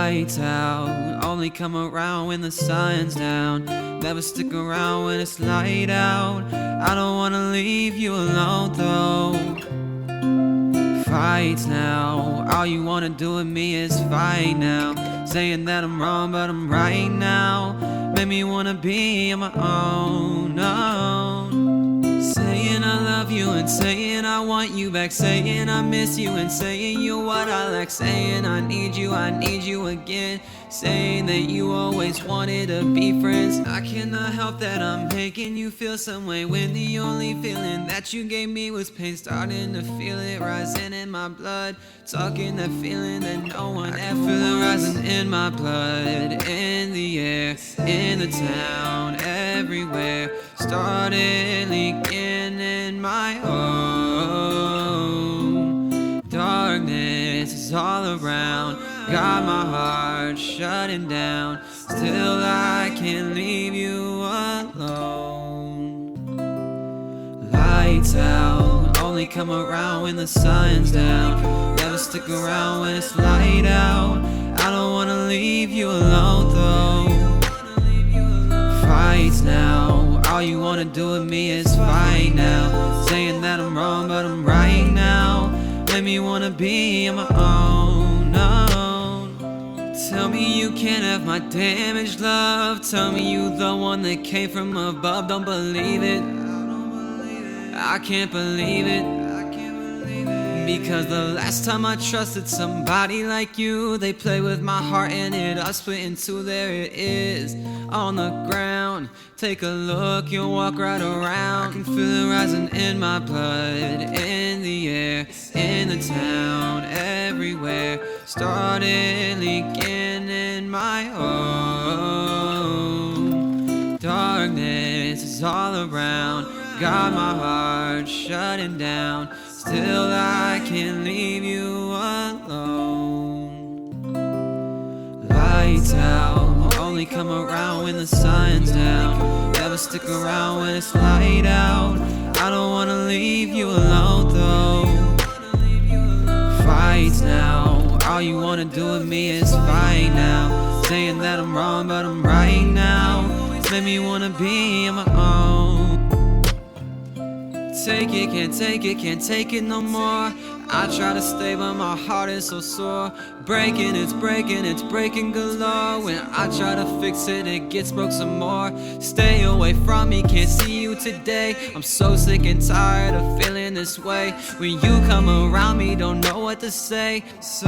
Lights out, only come around when the sun's down. Never stick around when it's light out. I don't wanna leave you alone though. Fights now, all you wanna do with me is fight now. Saying that I'm wrong but I'm right now. Make me wanna be on my own, no. Saying I love you and saying I want you back. Saying I miss you and saying you're what I lack. Saying I need you again. Saying that you always wanted to be friends. I cannot help that I'm making you feel some way, when the only feeling that you gave me was pain. Starting to feel it rising in my blood. Talking that feeling that no one ever feel it rising in my blood. In the air, in the town, everywhere. Started leaking in my home. Darkness is all around. Got my heart shutting down. Still I can't leave you alone. Lights out, only come around when the sun's down. Never stick around when it's light out. I don't wanna leave you alone though. Fights now, all you wanna do with me is fight now. Saying that I'm wrong but I'm right now. Make me wanna be on my own, no. Tell me you can't have my damaged love. Tell me you the one that came from above. Don't believe it, I can't believe it. Because the last time I trusted somebody like you, they played with my heart and it all split in two. There it is, on the ground. Take a look, you'll walk right around. I can feel it rising in my blood. In the air, in the town, everywhere. Started leaking in my home. Darkness is all around. Got my heart shutting down. Still I can't leave you alone. Lights out, only come around when the sun's down. Never stick around when it's light out. I don't wanna leave you alone though. Fights now, all you wanna do with me is fight now. Saying that I'm wrong but I'm right now. Make me wanna be on my own. Take it, can't take it no more. I try to stay but my heart is so sore. Breaking, it's breaking galore. When I try to fix it, it gets broke some more. Stay away from me, can't see you today. I'm so sick and tired of feeling this way. When you come around me, don't know what to say. So